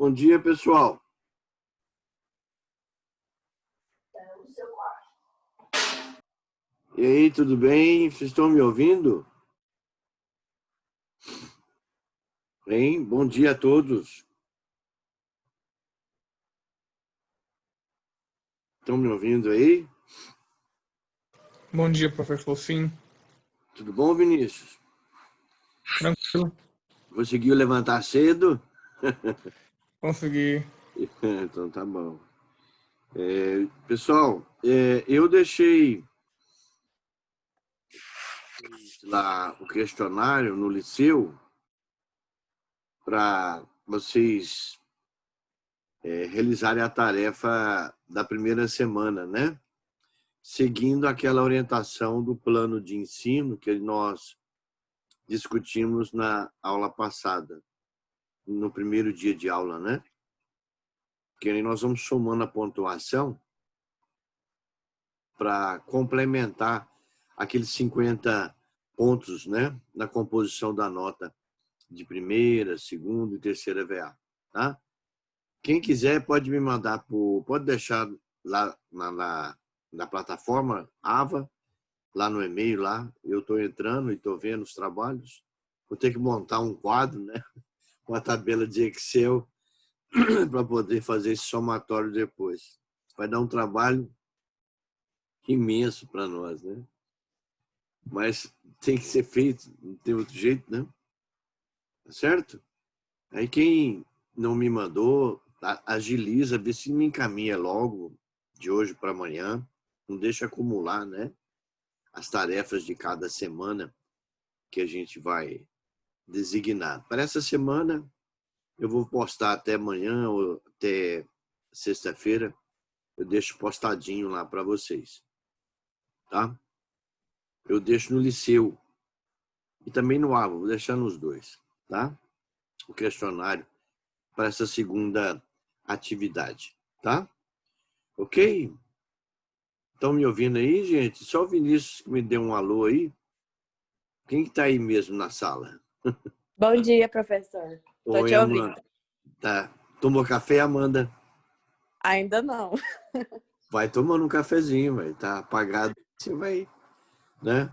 Bom dia, pessoal. E aí, tudo bem? Vocês estão me ouvindo? Bem, bom dia a todos. Estão me ouvindo aí? Bom dia, professor. Sim, Tudo bom, Vinícius? tranquilo. Conseguiu levantar cedo? Consegui. Então tá bom. Pessoal, eu deixei lá o questionário no Liceu para vocês realizarem a tarefa da primeira semana, né? Seguindo aquela orientação do plano de ensino que nós discutimos na aula passada, no primeiro dia de aula, né? Que aí nós vamos somando a pontuação para complementar aqueles 50 pontos, né? Na composição da nota de primeira, segunda e terceira VA, tá? Quem quiser pode me mandar pode deixar lá na plataforma AVA, lá no e-mail lá. Eu estou entrando e estou vendo os trabalhos. Vou ter que montar um quadro, né? Com a tabela de Excel para poder fazer esse somatório depois. Vai dar um trabalho imenso para nós, né? Mas tem que ser feito, não tem outro jeito, né? Tá certo? Aí quem não me mandou, agiliza, vê se me encaminha logo de hoje para amanhã. Não deixa acumular, né? As tarefas de cada semana que a gente vai designar. Para essa semana, eu vou postar até amanhã ou até sexta-feira. Eu deixo postadinho lá para vocês, tá? Eu deixo no Liceu e também no AVA, vou deixar nos dois, tá? O questionário para essa segunda atividade, tá? Ok? Estão me ouvindo aí, gente? Só o Vinícius que me deu um alô aí. Quem que tá aí mesmo na sala? Bom dia, professor. Tô Oi, te ouvindo. Amanda. Tá. Tomou café, Amanda? Ainda não. Vai tomando um cafezinho, vai. Tá apagado. Você vai, né?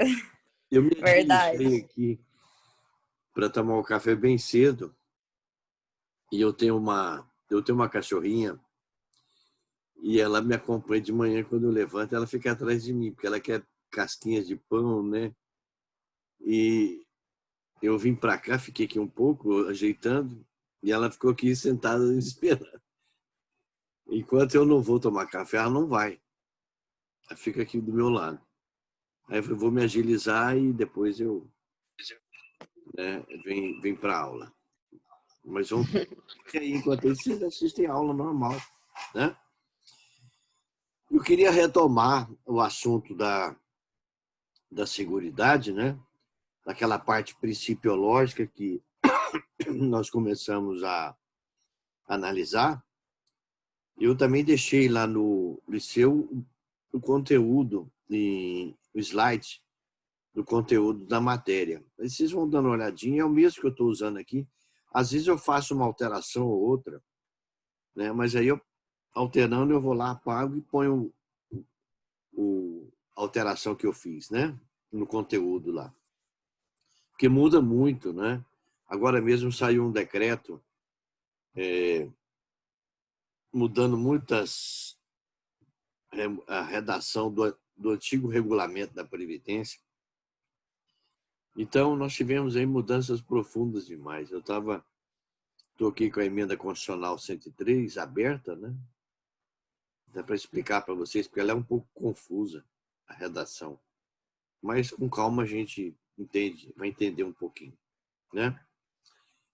Eu me agilizei Verdade. aqui para tomar o café bem cedo. E eu tenho uma cachorrinha e ela me acompanha de manhã quando eu levanto, ela fica atrás de mim, porque ela quer casquinhas de pão, né? E eu vim para cá, fiquei aqui um pouco ajeitando e ela ficou aqui sentada me esperando. Enquanto eu não vou tomar café, ela não vai. Ela fica aqui do meu lado. Aí eu falei, vou me agilizar e depois eu, né, vem para aula. Mas vamos aí, enquanto isso, vocês assistem a aula normal, né? Eu queria retomar o assunto da seguridade, né? Daquela parte principiológica que nós começamos a analisar. Eu também deixei lá no Liceu o conteúdo, o slide do conteúdo da matéria. Aí vocês vão dando uma olhadinha, é o mesmo que eu estou usando aqui. Às vezes eu faço uma alteração ou outra, né? Mas aí eu, alterando, eu vou lá, apago e ponho a alteração que eu fiz, né? No conteúdo lá. Porque muda muito, né? Agora mesmo saiu um decreto mudando a redação do antigo regulamento da Previdência. Então, nós tivemos aí mudanças profundas demais. Eu estou aqui com a emenda constitucional 103 aberta, né? Dá para explicar para vocês, porque ela é um pouco confusa, a redação. Mas com calma a gente vai entender um pouquinho, né?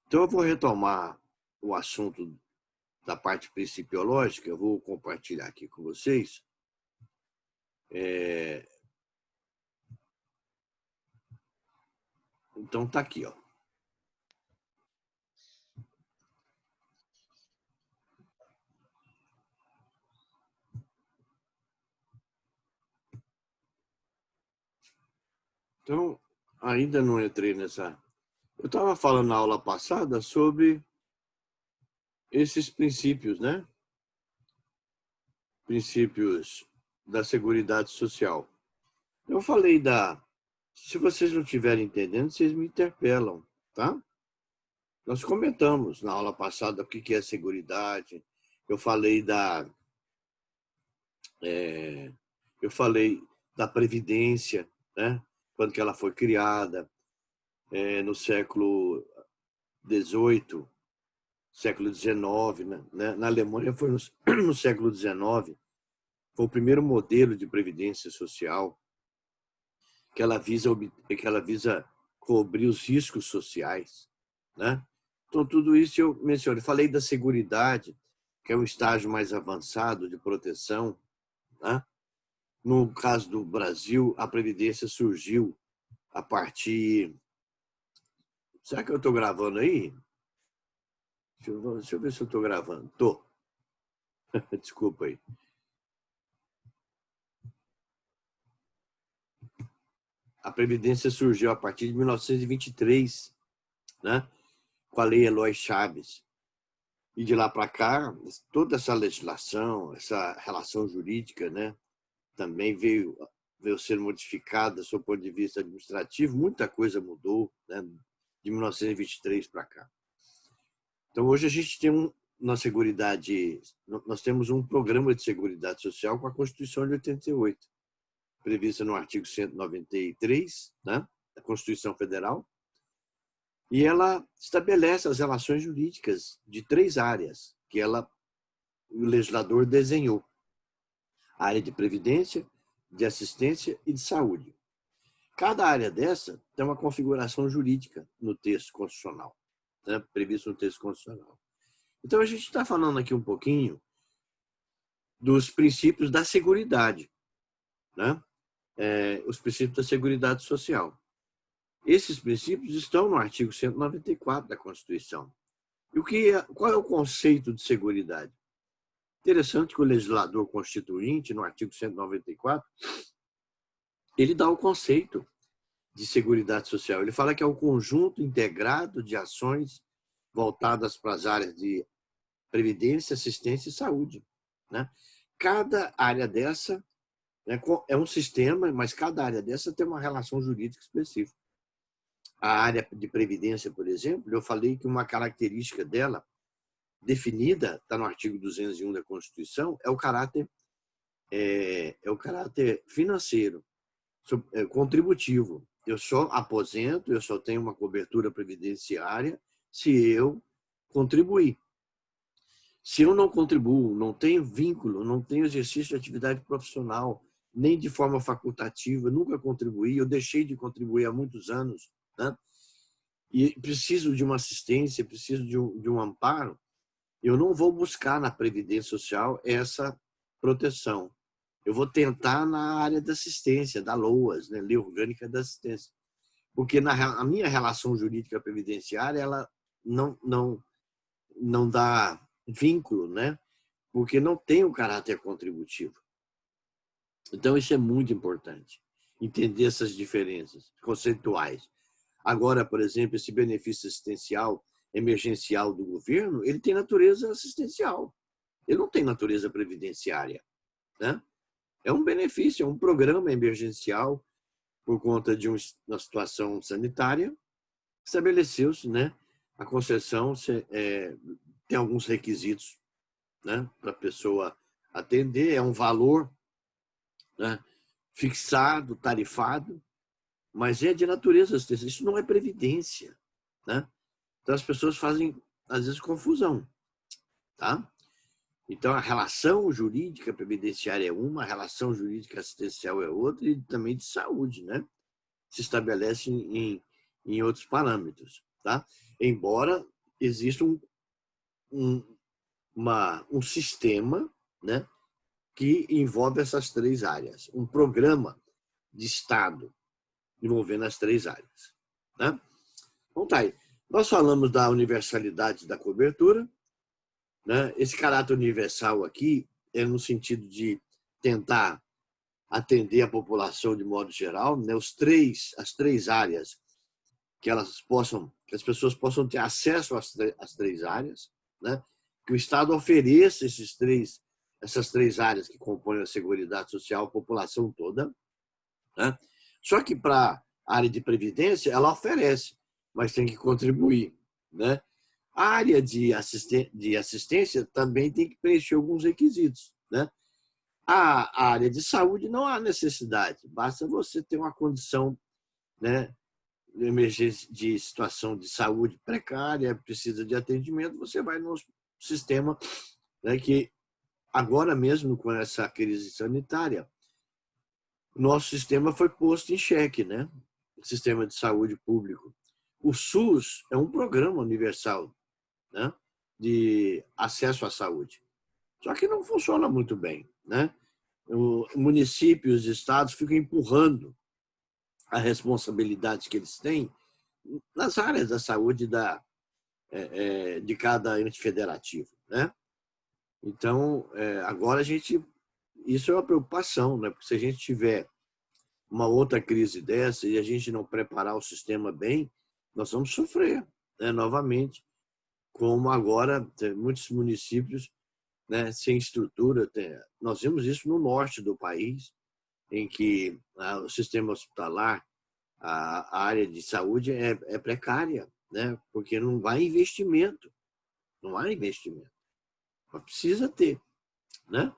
Então, eu vou retomar o assunto da parte principiológica, eu vou compartilhar aqui com vocês. Então, tá aqui, ó. Então, ainda não entrei nessa... Eu estava falando na aula passada sobre esses princípios, né? Princípios da Seguridade Social. Eu falei da... Se vocês não estiverem entendendo, vocês me interpelam, tá? Nós comentamos na aula passada o que é seguridade. Eu falei eu falei da Previdência, né? Quando que ela foi criada, no século XVIII, século XIX, né? Na Alemanha foi no século XIX, foi o primeiro modelo de previdência social que ela visa cobrir os riscos sociais, né? Então, tudo isso eu mencionei. Falei da seguridade, que é um estágio mais avançado de proteção, né? No caso do Brasil, a Previdência surgiu a partir... Será que eu estou gravando aí? Deixa eu ver se eu estou gravando. Estou. Desculpa aí. A Previdência surgiu a partir de 1923, né? Com a Lei Eloy Chaves. E de lá para cá, toda essa legislação, essa relação jurídica, né? Também veio ser modificada do ponto de vista administrativo. Muita coisa mudou, né? De 1923 para cá. Então, hoje a gente tem nós temos um programa de seguridade social com a Constituição de 88, prevista no artigo 193, né, da Constituição Federal, e ela estabelece as relações jurídicas de 3 áreas que o legislador desenhou: a área de previdência, de assistência e de saúde. Cada área dessa tem uma configuração jurídica no texto constitucional, né, previsto no texto constitucional. Então, a gente está falando aqui um pouquinho dos princípios da seguridade, né? Os princípios da seguridade social. Esses princípios estão no artigo 194 da Constituição. E qual é o conceito de seguridade? Interessante que o legislador constituinte, no artigo 194, ele dá o conceito de seguridade social. Ele fala que é o conjunto integrado de ações voltadas para as áreas de previdência, assistência e saúde, né? Cada área dessa, né, é um sistema, mas cada área dessa tem uma relação jurídica específica. A área de previdência, por exemplo, eu falei que uma característica dela, definida, está no artigo 201 da Constituição, é o caráter financeiro, contributivo. Eu só aposento, eu só tenho uma cobertura previdenciária se eu contribuir. Se eu não contribuo, não tenho vínculo, não tenho exercício de atividade profissional, nem de forma facultativa, nunca contribuí, eu deixei de contribuir há muitos anos, né? E preciso de uma assistência, preciso de um amparo, eu não vou buscar na Previdência Social essa proteção. Eu vou tentar na área da assistência, da LOAS, né? Lei Orgânica da Assistência. Porque a minha relação jurídica previdenciária, ela não dá vínculo, né? Porque não tem o caráter contributivo. Então, isso é muito importante, entender essas diferenças conceituais. Agora, por exemplo, esse benefício assistencial emergencial do governo, ele tem natureza assistencial. Ele não tem natureza previdenciária, né? É um benefício, é um programa emergencial por conta de uma situação sanitária. Estabeleceu-se, né? A concessão tem alguns requisitos, né, para a pessoa atender, é um valor, né, fixado, tarifado, mas é de natureza assistencial. Isso não é previdência, né? Então as pessoas fazem às vezes confusão, tá? Então a relação jurídica previdenciária é uma, a relação jurídica assistencial é outra, e também de saúde, né? Se estabelece em outros parâmetros, tá? Embora exista um sistema, né, que envolve essas 3 áreas, um programa de Estado envolvendo as 3 áreas, né? Então tá aí. Nós falamos da universalidade da cobertura, né? Esse caráter universal aqui é no sentido de tentar atender a população de modo geral, né? As 3 áreas que as pessoas possam ter acesso às 3 áreas, né? que o Estado ofereça essas três áreas que compõem a Seguridade Social à população toda, né? Só que para a área de previdência, ela oferece, mas tem que contribuir, né? A área de assistência também tem que preencher alguns requisitos, né? A área de saúde não há necessidade, basta você ter uma condição, né, de emergência, de situação de saúde precária, precisa de atendimento, você vai no sistema, né, que agora mesmo com essa crise sanitária, nosso sistema foi posto em xeque, né? O sistema de saúde público. O SUS é um programa universal, né, de acesso à saúde. Só que não funciona muito bem, né? O município e os estados ficam empurrando a responsabilidade que eles têm nas áreas da saúde de cada ente federativo, né? Então, agora isso é uma preocupação, né? Porque se a gente tiver uma outra crise dessa e a gente não preparar o sistema bem, nós vamos sofrer, né, novamente, como agora tem muitos municípios, né, sem estrutura. Nós vimos isso no norte do país, em que o sistema hospitalar, a área de saúde é precária, né, porque não há investimento. Não há investimento. Mas precisa ter, né?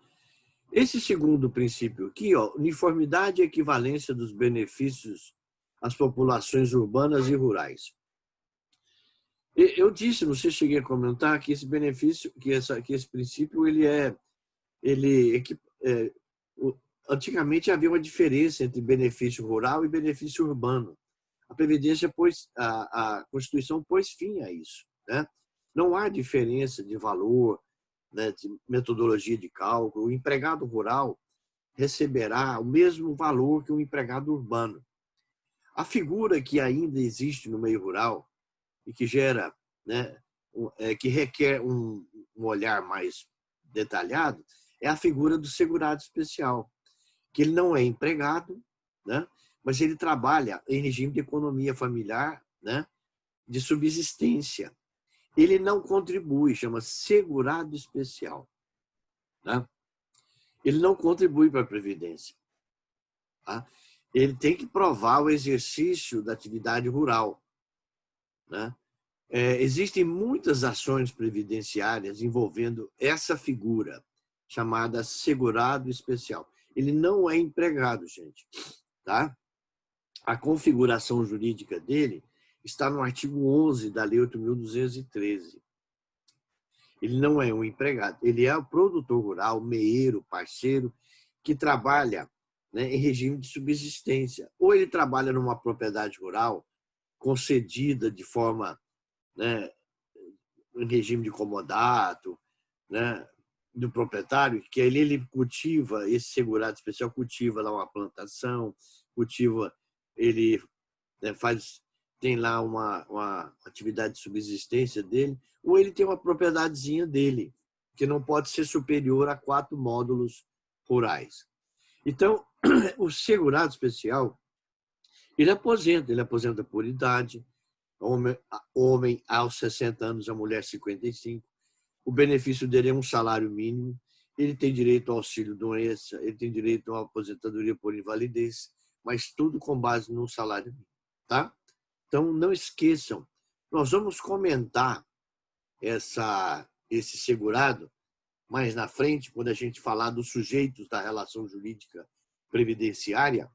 Esse segundo princípio aqui, ó, uniformidade e equivalência dos benefícios às populações urbanas e rurais. Eu disse, não sei se cheguei a comentar, que esse benefício, que esse princípio, antigamente havia uma diferença entre benefício rural e benefício urbano. A Previdência a Constituição pôs fim a isso, né? Não há diferença de valor, né, de metodologia de cálculo. O empregado rural receberá o mesmo valor que o empregado urbano. A figura que ainda existe no meio rural e que gera, né, que requer um olhar mais detalhado, é a figura do segurado especial, que ele não é empregado, né, mas ele trabalha em regime de economia familiar, né, de subsistência. Ele não contribui, chama segurado especial, né? Ele não contribui para a Previdência, tá? Ele tem que provar o exercício da atividade rural, né? Existem muitas ações previdenciárias envolvendo essa figura, chamada segurado especial. Ele não é empregado, gente, tá? A configuração jurídica dele está no artigo 11 da Lei 8.213. Ele não é um empregado, ele é o produtor rural, meeiro, parceiro, que trabalha, né, em regime de subsistência. Ou ele trabalha numa propriedade rural concedida de forma, né, em regime de comodato, né, do proprietário, que ele cultiva, esse segurado especial cultiva lá uma plantação, cultiva, ele, né, tem lá uma atividade de subsistência dele, ou ele tem uma propriedadezinha dele, que não pode ser superior a 4 módulos rurais. Então, o segurado especial, ele aposenta por idade, homem aos 60 anos, a mulher 55. O benefício dele é um salário mínimo, ele tem direito ao auxílio-doença, ele tem direito à aposentadoria por invalidez, mas tudo com base no salário mínimo, tá? Então, não esqueçam, nós vamos comentar esse segurado mais na frente, quando a gente falar dos sujeitos da relação jurídica previdenciária,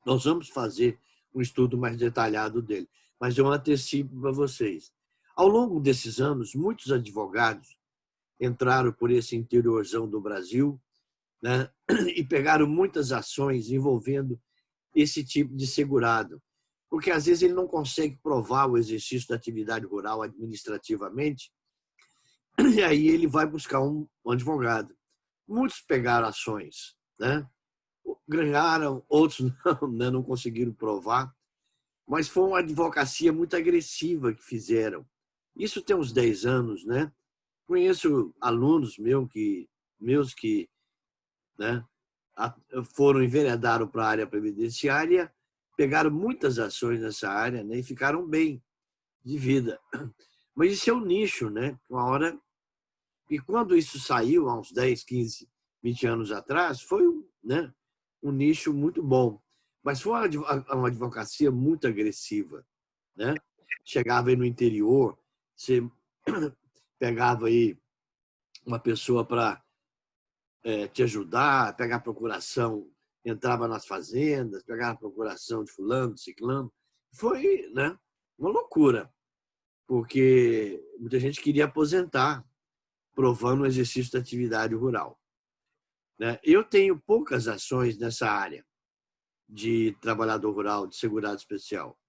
nós vamos fazer um estudo mais detalhado dele. Mas eu antecipo para vocês. Ao longo desses anos, muitos advogados entraram por esse interiorzão do Brasil, né, e pegaram muitas ações envolvendo esse tipo de segurado. Porque, às vezes, ele não consegue provar o exercício da atividade rural administrativamente, e aí ele vai buscar um advogado. Muitos pegaram ações, né? Ganharam, outros não, né? Não conseguiram provar, mas foi uma advocacia muito agressiva que fizeram. Isso tem uns 10 anos, né? Conheço alunos meus que, né, foram enveredaram para a área previdenciária, pegaram muitas ações nessa área, né, e ficaram bem de vida. Mas isso é um nicho, né? Uma hora E quando isso saiu, há uns 10, 15, 20 anos atrás, foi, né, um nicho muito bom. Mas foi uma advocacia muito agressiva, né? Chegava aí no interior, você pegava aí uma pessoa para te ajudar, pegar procuração, entrava nas fazendas, pegava procuração de fulano, de ciclano. Foi, né, uma loucura, porque muita gente queria aposentar, provando o exercício da atividade rural, né? Eu tenho poucas ações nessa área de trabalhador rural, de segurado especial,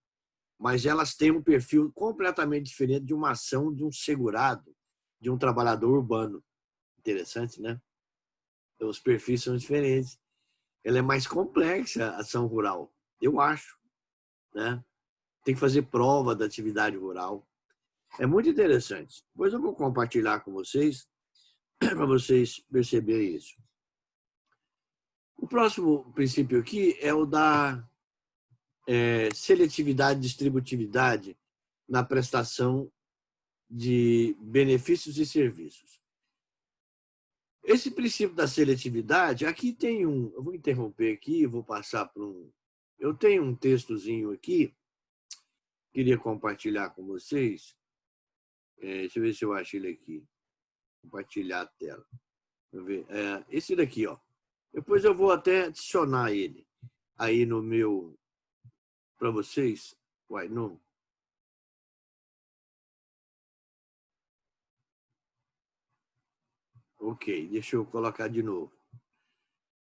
mas elas têm um perfil completamente diferente de uma ação de um segurado, de um trabalhador urbano. Interessante, né? Então, os perfis são diferentes. Ela é mais complexa, a ação rural, eu acho, né? Tem que fazer prova da atividade rural. É muito interessante. Depois eu vou compartilhar com vocês, para vocês perceberem isso. O próximo princípio aqui é o da seletividade e distributividade na prestação de benefícios e serviços. Esse princípio da seletividade, aqui tem eu vou interromper aqui, vou passar para eu tenho um textozinho aqui, queria compartilhar com vocês. Deixa eu ver se eu acho ele aqui. Compartilhar a tela. Deixa eu ver. Esse daqui, ó. Depois eu vou até adicionar ele aí no meu, para vocês. Uai, não. Ok, deixa eu colocar de novo.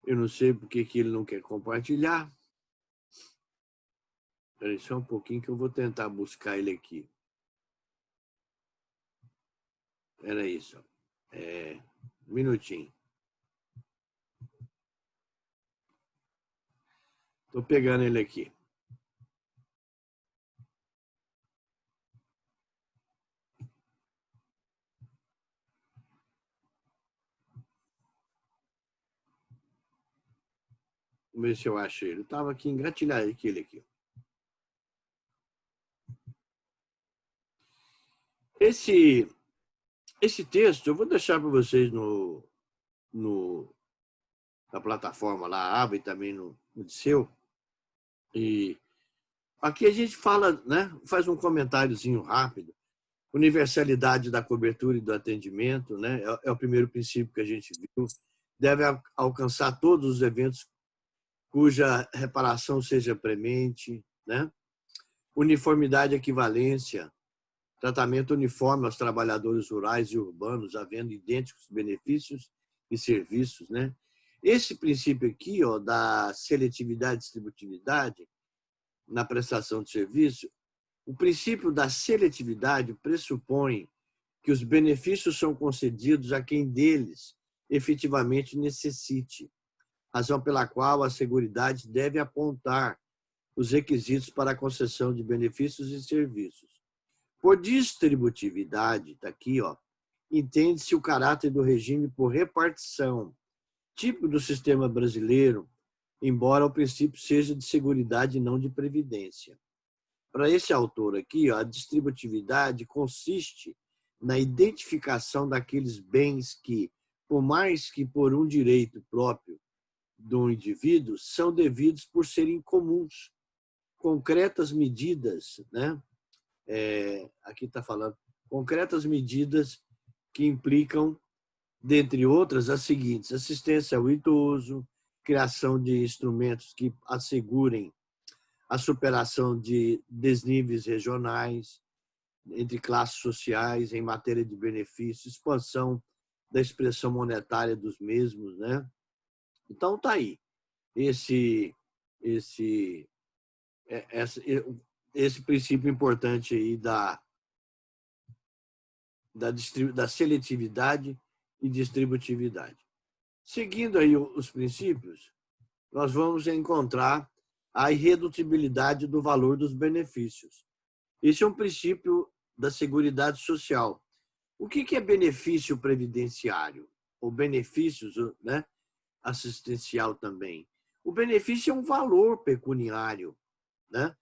Eu não sei porque que ele não quer compartilhar. Espera aí só um pouquinho que eu vou tentar buscar ele aqui. Era isso. Um minutinho. Estou pegando ele aqui. Vamos ver se eu acho ele. Estava aqui engatilhado aquele aqui. Esse texto eu vou deixar para vocês na plataforma lá, a Ava, e também no Odisseu. E aqui a gente fala, né, faz um comentáriozinho rápido. Universalidade da cobertura e do atendimento, né, é o primeiro princípio que a gente viu. Deve alcançar todos os eventos cuja reparação seja premente, né? Uniformidade e equivalência, tratamento uniforme aos trabalhadores rurais e urbanos, havendo idênticos benefícios e serviços, né? Esse princípio aqui, ó, da seletividade e distributividade na prestação de serviço, o princípio da seletividade pressupõe que os benefícios são concedidos a quem deles efetivamente necessite, razão pela qual a Seguridade deve apontar os requisitos para a concessão de benefícios e serviços. Por distributividade, está aqui, ó, entende-se o caráter do regime por repartição, típico do sistema brasileiro, embora o princípio seja de seguridade e não de previdência. Para esse autor aqui, ó, a distributividade consiste na identificação daqueles bens que, por mais que por um direito próprio do indivíduo, são devidos por serem comuns. Concretas medidas, né? Aqui está falando, concretas medidas que implicam, dentre outras, as seguintes: assistência ao idoso, criação de instrumentos que assegurem a superação de desníveis regionais entre classes sociais em matéria de benefícios, expansão da expressão monetária dos mesmos, né? Então tá aí esse princípio importante aí da seletividade e distributividade. Seguindo aí os princípios, nós vamos encontrar a irredutibilidade do valor dos benefícios. Esse é um princípio da Seguridade Social. O que é benefício previdenciário? Ou benefícios, né, assistencial também? O benefício é um valor pecuniário, né?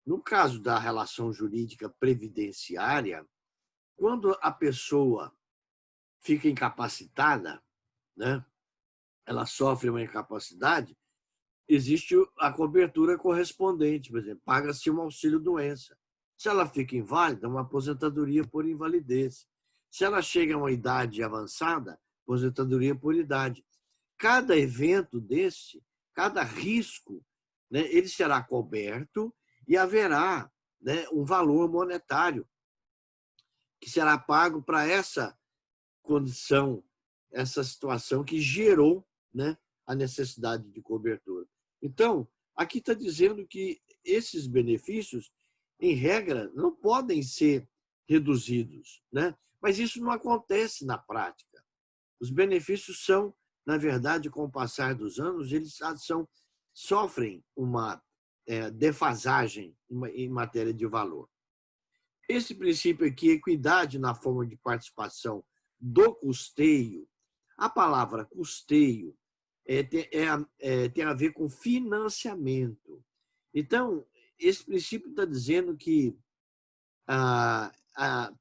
No caso da relação jurídica previdenciária, quando a pessoa fica incapacitada, né? Ela sofre uma incapacidade, existe a cobertura correspondente, por exemplo, paga-se um auxílio-doença. Se ela fica inválida, uma aposentadoria por invalidez. Se ela chega a uma idade avançada, aposentadoria por idade. Cada evento desse, cada risco, né, ele será coberto e haverá, né, um valor monetário que será pago para essa condição, essa situação que gerou, né, a necessidade de cobertura. Então, aqui está dizendo que esses benefícios, em regra, não podem ser reduzidos, né? Mas isso não acontece na prática. Os benefícios são, na verdade, com o passar dos anos, eles sofrem uma defasagem em matéria de valor. Esse princípio aqui, equidade na forma de participação do custeio, a palavra custeio tem a ver com financiamento. Então, esse princípio está dizendo que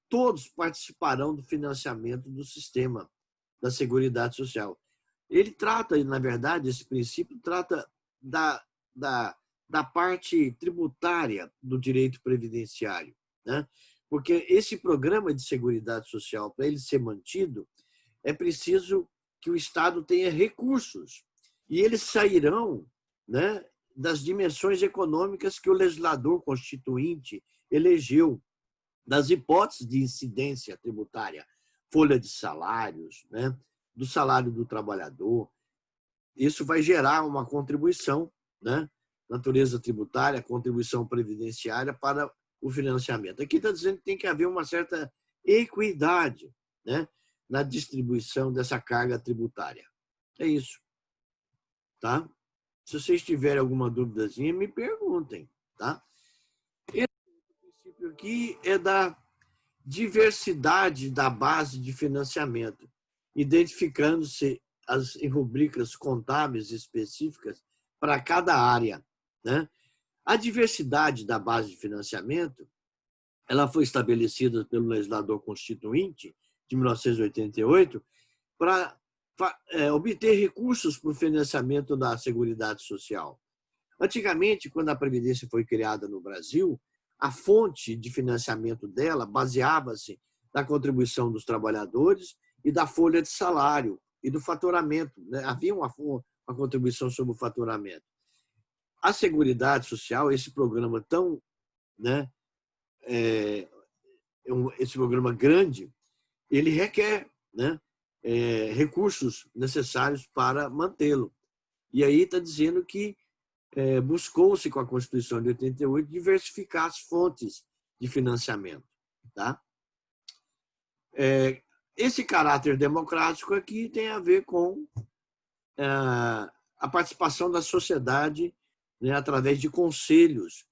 todos participarão do financiamento do sistema da Seguridade Social. Ele trata, na verdade, esse princípio trata da parte tributária do direito previdenciário, né? Porque esse programa de Seguridade Social, para ele ser mantido, é preciso que o Estado tenha recursos. E eles sairão, né, das dimensões econômicas que o legislador constituinte elegeu, das hipóteses de incidência tributária, folha de salários, né, do salário do trabalhador. Isso vai gerar uma contribuição, né, natureza tributária, contribuição previdenciária para o financiamento. Aqui está dizendo que tem que haver uma certa equidade, né, na distribuição dessa carga tributária. É isso. Tá? Se vocês tiverem alguma duvidazinha, me perguntem. Tá? Esse princípio aqui é da diversidade da base de financiamento, identificando-se em rubricas contábeis específicas para cada área, né? A diversidade da base de financiamento, ela foi estabelecida pelo legislador constituinte de 1988 para obter recursos para o financiamento da Seguridade Social. Antigamente, quando a Previdência foi criada no Brasil, a fonte de financiamento dela baseava-se na contribuição dos trabalhadores e da folha de salário e do faturamento, né? Havia uma contribuição sobre o faturamento. A Seguridade Social, esse programa tão, né, esse programa grande, ele requer, né, recursos necessários para mantê-lo. E aí está dizendo que buscou-se com a Constituição de 88 diversificar as fontes de financiamento. Tá? Esse caráter democrático aqui tem a ver com a participação da sociedade, né, através de conselhos,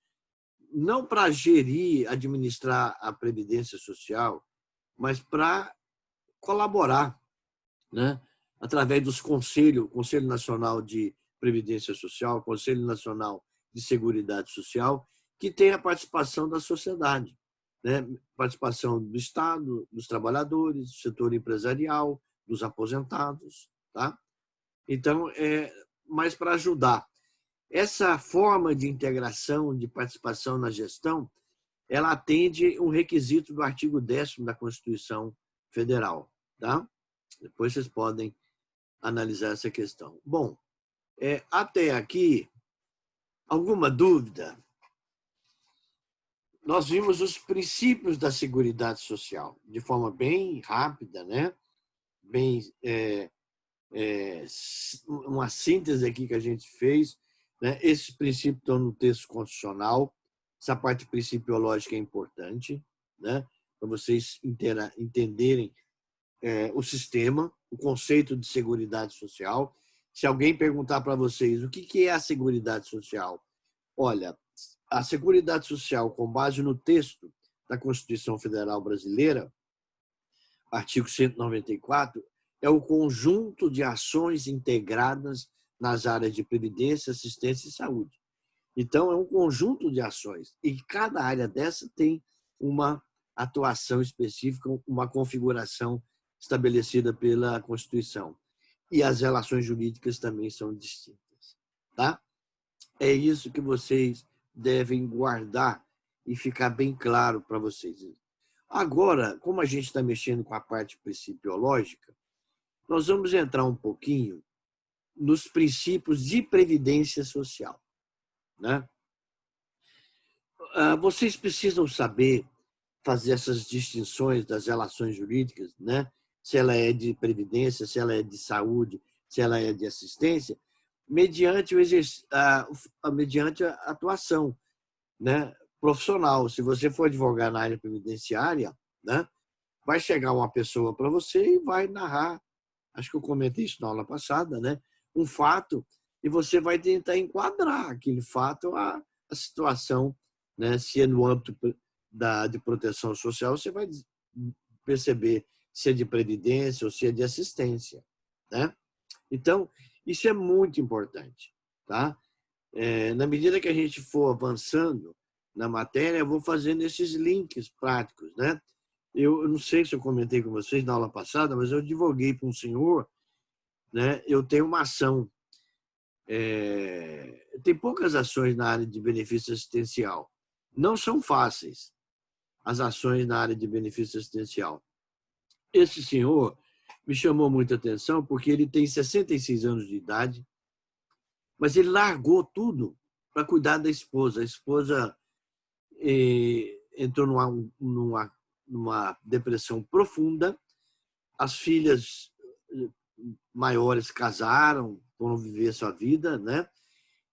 não para gerir, administrar a Previdência Social, mas para colaborar, né, através dos conselhos, Conselho Nacional de Previdência Social, Conselho Nacional de Seguridade Social, que tem a participação da sociedade, né? Participação do Estado, dos trabalhadores, do setor empresarial, dos aposentados. Tá? Então, mais para ajudar. Essa forma de integração, de participação na gestão, ela atende um requisito do artigo 10º da Constituição Federal. Tá? Depois vocês podem analisar essa questão. Bom, até aqui, alguma dúvida? Nós vimos os princípios da Seguridade Social, de forma bem rápida, né? Bem, uma síntese aqui que a gente fez, né? Esses princípios estão no texto constitucional, essa parte principiológica é importante, né? Para vocês entenderem o sistema, o conceito de Seguridade Social. Se alguém perguntar para vocês o que é a Seguridade Social, olha, a Seguridade Social, com base no texto da Constituição Federal Brasileira, artigo 194, é o conjunto de ações integradas nas áreas de previdência, assistência e saúde. Então, é um conjunto de ações e cada área dessa tem uma atuação específica, uma configuração estabelecida pela Constituição. E as relações jurídicas também são distintas. Tá? É isso que vocês devem guardar e ficar bem claro para vocês. Agora, como a gente está mexendo com a parte principiológica, nós vamos entrar um pouquinho nos princípios de previdência social. Né? Vocês precisam saber fazer essas distinções das relações jurídicas, né? Se ela é de previdência, se ela é de saúde, se ela é de assistência, mediante mediante a atuação, né, profissional. Se você for advogar na área previdenciária, né, vai chegar uma pessoa para você e vai narrar, acho que eu comentei isso na aula passada, né, um fato, e você vai tentar enquadrar aquele fato à situação, né, se é no âmbito de proteção social, você vai perceber se é de previdência ou se é de assistência, né? Então, isso é muito importante, tá? Na medida que a gente for avançando na matéria, eu vou fazendo esses links práticos, né? Eu não sei se eu comentei com vocês na aula passada, mas eu divulguei para um senhor, né? Eu tenho uma ação. Tem poucas ações na área de benefício assistencial. Não são fáceis as ações na área de benefício assistencial. Esse senhor me chamou muita atenção porque ele tem 66 anos de idade, mas ele largou tudo para cuidar da esposa. A esposa entrou numa depressão profunda, as filhas maiores casaram, foram viver sua vida, né?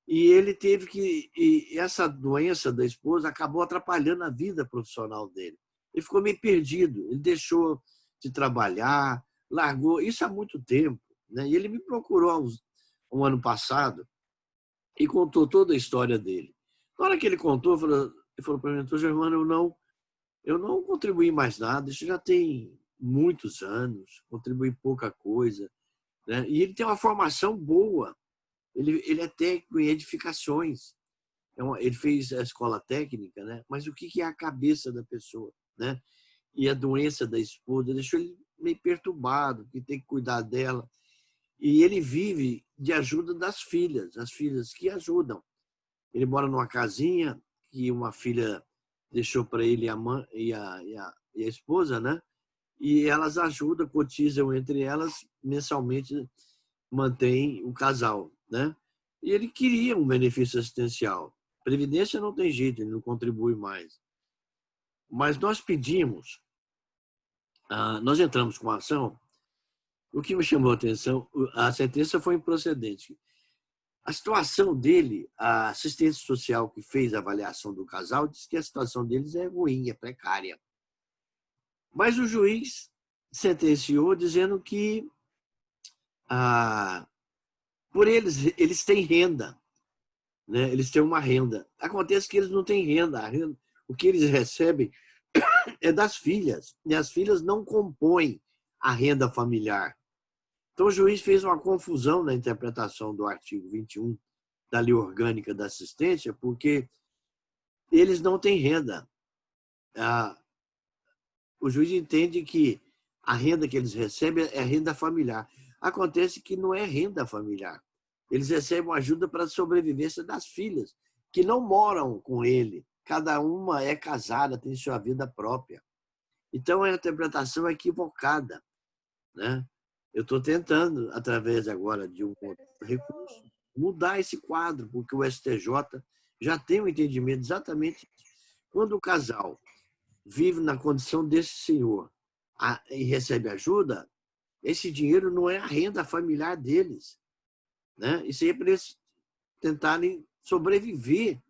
E ele teve que... E essa doença da esposa acabou atrapalhando a vida profissional dele. Ele ficou meio perdido, ele deixou de trabalhar, largou, isso há muito tempo, né? E ele me procurou um ano passado e contou toda a história dele. Na hora que ele contou, ele falou para mim: "Doutor Germano, eu não contribuí mais nada, isso já tem muitos anos, contribuí pouca coisa", né? E ele tem uma formação boa, ele é técnico em edificações, ele fez a escola técnica, né? Mas o que é a cabeça da pessoa, né? E a doença da esposa deixou ele meio perturbado, que tem que cuidar dela. E ele vive de ajuda das filhas, as filhas que ajudam. Ele mora numa casinha que uma filha deixou para ele a mãe e a esposa, né? E elas ajudam, cotizam entre elas, mensalmente mantém o casal, né? E ele queria um benefício assistencial. Previdência não tem jeito, ele não contribui mais. Mas nós pedimos, nós entramos com a ação. O que me chamou a atenção, a sentença foi improcedente. A situação dele, a assistente social que fez a avaliação do casal, disse que a situação deles é ruim, é precária. Mas o juiz sentenciou dizendo que por eles têm renda, né? Eles têm uma renda. Acontece que eles não têm renda. O que eles recebem é das filhas, e as filhas não compõem a renda familiar. Então, o juiz fez uma confusão na interpretação do artigo 21 da Lei Orgânica da Assistência, porque eles não têm renda. O juiz entende que a renda que eles recebem é renda familiar. Acontece que não é renda familiar. Eles recebem ajuda para a sobrevivência das filhas, que não moram com ele. Cada uma é casada, tem sua vida própria. Então, a interpretação é equivocada, né? Eu estou tentando, através agora de um recurso, mudar esse quadro, porque o STJ já tem um entendimento exatamente quando o casal vive na condição desse senhor e recebe ajuda, esse dinheiro não é a renda familiar deles, né? Isso aí é para eles tentarem sobreviver,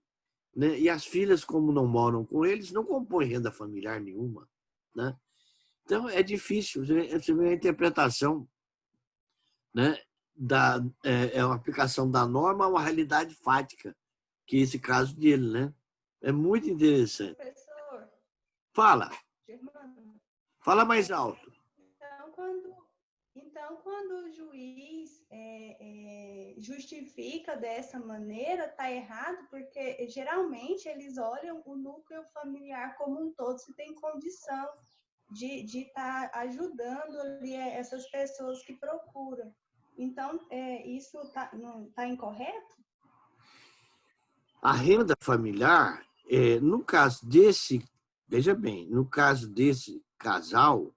né? E as filhas, como não moram com eles, não compõem renda familiar nenhuma, né? Então, é difícil. Você vê a interpretação, né, é uma aplicação da norma a uma realidade fática, que é esse caso dele, né? É muito interessante. Professor, Fala. Germano. Fala mais alto. Então, quando o juiz justifica dessa maneira, está errado, porque geralmente eles olham o núcleo familiar como um todo, se tem condição de estar ajudando ali essas pessoas que procuram. Então, isso não tá incorreto? A renda familiar, no caso desse, veja bem, no caso desse casal,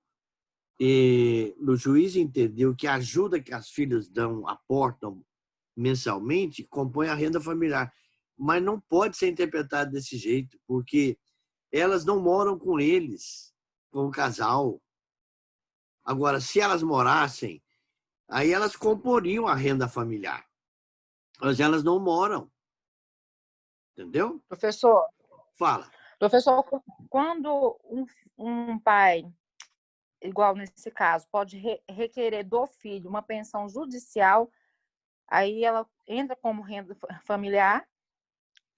o juiz entendeu que a ajuda que as filhas aportam mensalmente compõe a renda familiar. Mas não pode ser interpretado desse jeito, porque elas não moram com eles, com o casal. Agora, se elas morassem, aí elas comporiam a renda familiar. Mas elas não moram. Entendeu? Professor, Fala. professor, quando um pai, igual nesse caso, pode requerer do filho uma pensão judicial, aí ela entra como renda familiar,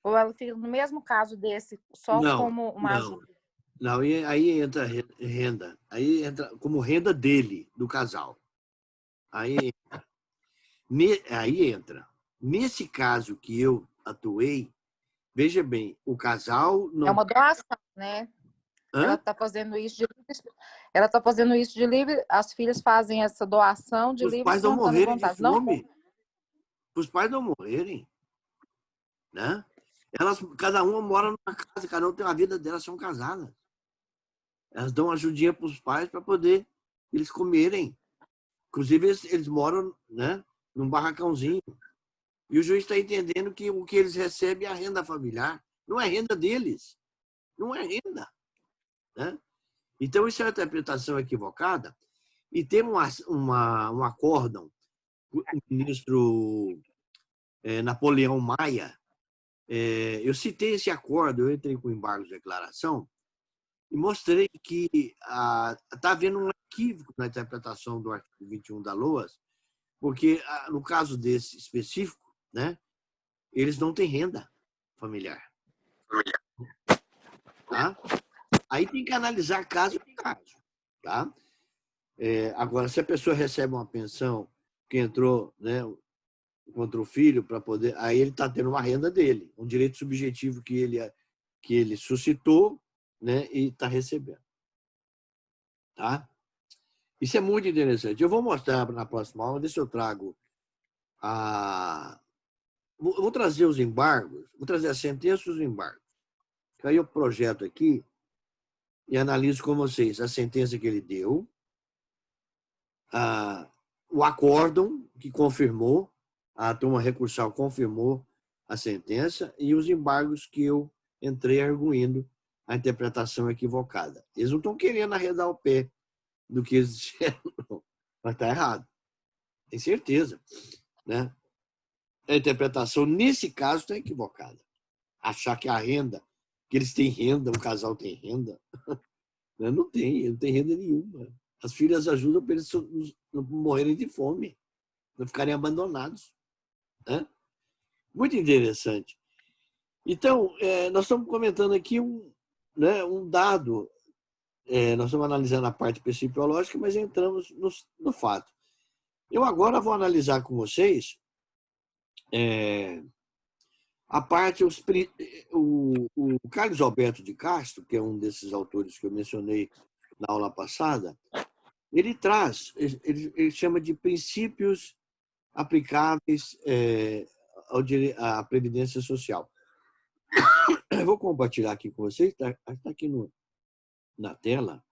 ou ela fica no mesmo caso desse, só Não, como uma não. ajuda? Não, e aí entra renda. Aí entra como renda dele, do casal. Aí entra. Nesse caso que eu atuei, veja bem, o casal É não. uma doação, né? Ela Hã? está fazendo isso de livre, ela está fazendo isso de livre, as filhas fazem essa doação de Os livre e pais não espontânea morrerem de vontade. Não, fome. Os pais não morrerem, né? Cada uma mora numa casa, cada um tem a vida delas, são casadas. Elas dão ajudinha para os pais para poder eles comerem. Inclusive, eles moram, né, num barracãozinho. E o juiz está entendendo que o que eles recebem é a renda familiar. Não é renda deles. Não é renda. Né? Então, isso é uma interpretação equivocada. E tem um acórdão. O ministro Napoleão Maia, eu citei esse acordo, eu entrei com embargo de declaração e mostrei que está havendo um equívoco na interpretação do artigo 21 da LOAS, porque, no caso desse específico, né, eles não têm renda familiar. Tá? Aí tem que analisar caso por caso. Tá? Agora, se a pessoa recebe uma pensão que entrou, né, contra o filho para poder, aí ele está tendo uma renda dele, um direito subjetivo que ele suscitou, né, e está recebendo. Tá? Isso é muito interessante. Eu vou mostrar na próxima aula, ver se eu trago vou trazer os embargos, vou trazer a sentença e os embargos. Aí eu projeto aqui e analiso com vocês a sentença que ele deu, o acórdão que confirmou, a turma recursal confirmou a sentença e os embargos que eu entrei arguindo a interpretação equivocada. Eles não estão querendo arredar o pé do que eles disseram, não. Mas está errado. Tem certeza. Né? A interpretação, nesse caso, está equivocada. Achar que a renda, que eles têm renda, o casal tem renda, não tem renda nenhuma. As filhas ajudam para eles não morrerem de fome, não ficarem abandonados. Né? Muito interessante. Então, nós estamos comentando aqui um dado, nós estamos analisando a parte principiológica, mas entramos no fato. Eu agora vou analisar com vocês a parte, o Carlos Alberto de Castro, que é um desses autores que eu mencionei na aula passada, ele traz, ele chama de princípios aplicáveis à Previdência Social. Eu vou compartilhar aqui com vocês, está aqui na tela.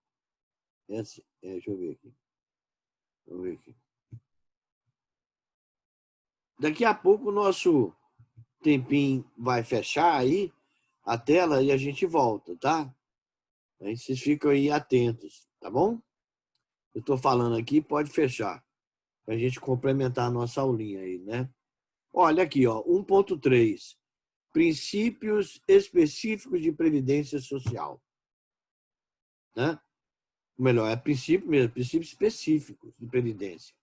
Deixa eu ver aqui. Vamos ver aqui. Daqui a pouco o nosso tempinho vai fechar aí a tela e a gente volta, tá? Aí vocês ficam aí atentos, tá bom? Eu estou falando aqui, pode fechar, para a gente complementar a nossa aulinha aí, né? Olha aqui, ó, 1.3, princípios específicos de previdência social. Né? Melhor, é princípio mesmo, princípios específicos de previdência.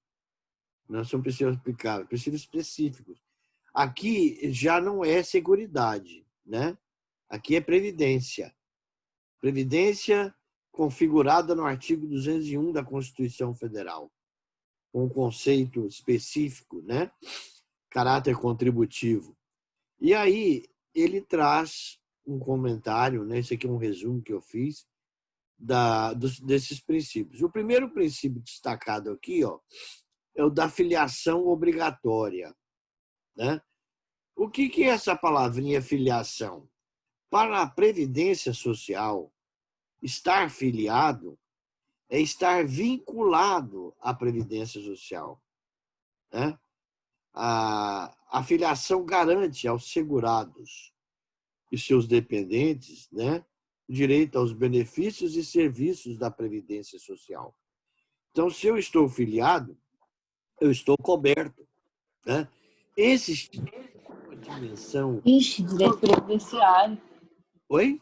Não são princípios aplicáveis, princípios específicos. Aqui já não é seguridade, né? Aqui é previdência. Previdência configurada no artigo 201 da Constituição Federal, com um conceito específico, né? Caráter contributivo. E aí ele traz um comentário, né? Esse aqui é um resumo que eu fiz, desses princípios. O primeiro princípio destacado aqui, ó, é o da filiação obrigatória, né? O que é essa palavrinha filiação? Para a Previdência Social, estar filiado é estar vinculado à Previdência Social, né? A filiação garante aos segurados e seus dependentes, né, o direito aos benefícios e serviços da Previdência Social. Então, se eu estou filiado, eu estou coberto, né? Esse uma dimensão... Direito previdenciário. Oi?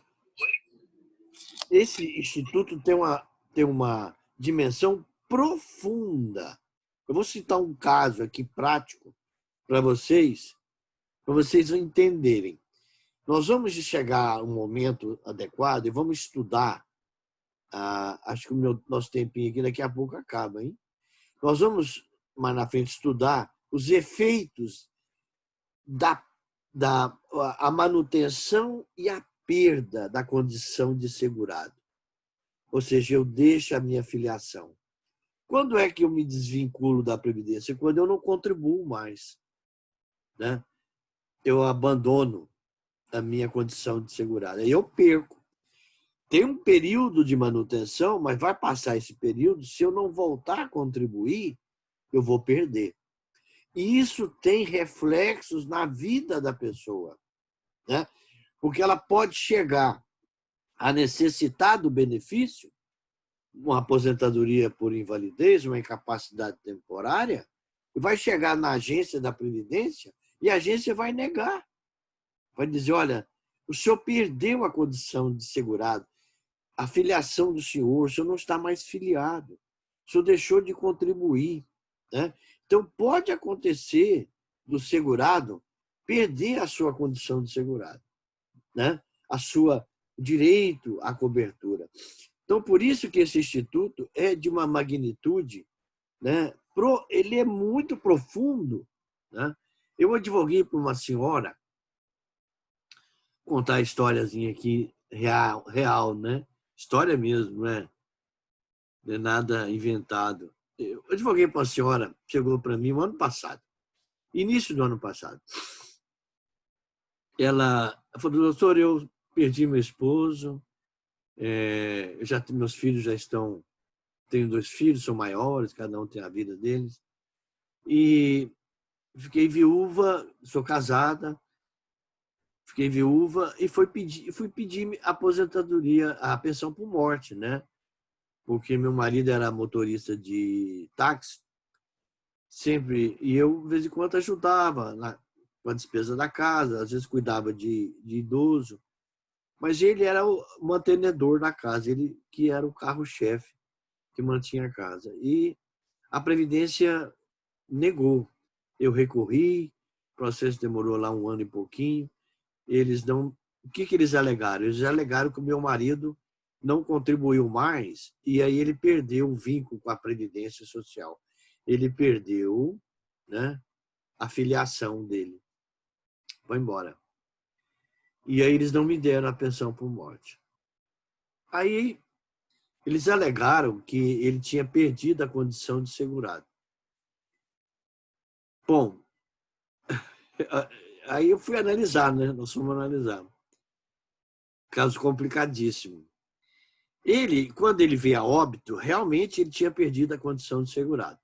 Esse instituto tem uma dimensão profunda. Eu vou citar um caso aqui prático para vocês entenderem. Nós vamos chegar a um momento adequado e vamos estudar. Acho que o nosso tempinho aqui daqui a pouco acaba, hein? Nós vamos, mais na frente, estudar os efeitos a manutenção e a perda da condição de segurado. Ou seja, eu deixo a minha filiação. Quando é que eu me desvinculo da Previdência? Quando eu não contribuo mais, né? Eu abandono a minha condição de segurado. Aí eu perco. Tem um período de manutenção, mas vai passar esse período, se eu não voltar a contribuir, eu vou perder. E isso tem reflexos na vida da pessoa, né? Porque ela pode chegar a necessitar do benefício, uma aposentadoria por invalidez, uma incapacidade temporária, e vai chegar na agência da Previdência e a agência vai negar. Vai dizer, olha, o senhor perdeu a condição de segurado, a filiação do senhor, o senhor não está mais filiado, o senhor deixou de contribuir, né? Então, pode acontecer do segurado perder a sua condição de segurado, né? A sua direito à cobertura. Então, por isso que esse instituto é de uma magnitude, né? Ele é muito profundo, né? Eu advoguei para uma senhora, contar a historiazinha aqui, real, né? História mesmo, né? Não é nada inventado. Eu advoguei para uma senhora, chegou para mim no ano passado, início do ano passado. Ela falou, doutor, eu perdi meu esposo, meus filhos já estão... Tenho 2 filhos, são maiores, cada um tem a vida deles. E fiquei viúva, sou casada, fiquei viúva e fui pedir aposentadoria, a pensão por morte, né? Porque meu marido era motorista de táxi, sempre, e eu, de vez em quando, ajudava com a despesa da casa, às vezes cuidava de idoso, mas ele era o mantenedor da casa, ele que era o carro-chefe que mantinha a casa. E a Previdência negou. Eu recorri, o processo demorou lá 1 ano e pouquinho. Eles não... O que eles alegaram? Eles alegaram que o meu marido não contribuiu mais e aí ele perdeu o vínculo com a Previdência Social. Ele perdeu, né, a filiação dele. Foi embora. E aí eles não me deram a pensão por morte. Aí eles alegaram que ele tinha perdido a condição de segurado. Bom, aí eu fui analisar, né? Nós fomos analisar. Caso complicadíssimo. Ele, quando ele veio a óbito, realmente ele tinha perdido a condição de segurado.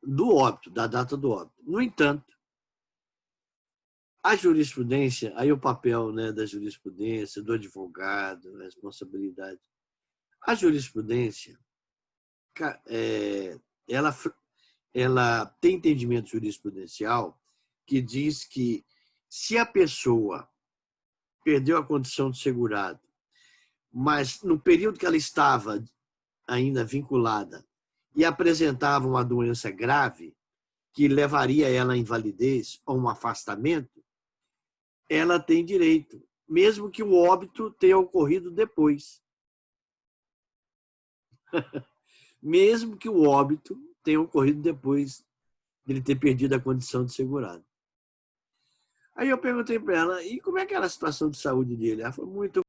Do óbito, da data do óbito. No entanto, a jurisprudência, aí o papel, né, da jurisprudência, do advogado, a responsabilidade. A jurisprudência, ela tem entendimento jurisprudencial que diz que se a pessoa perdeu a condição de segurado, mas no período que ela estava ainda vinculada e apresentava uma doença grave que levaria ela à invalidez ou um afastamento, ela tem direito, mesmo que o óbito tenha ocorrido depois. Mesmo que o óbito tenha ocorrido depois de ele ter perdido a condição de segurado. Aí eu perguntei para ela, e como é que era a situação de saúde dele? Ela falou, muito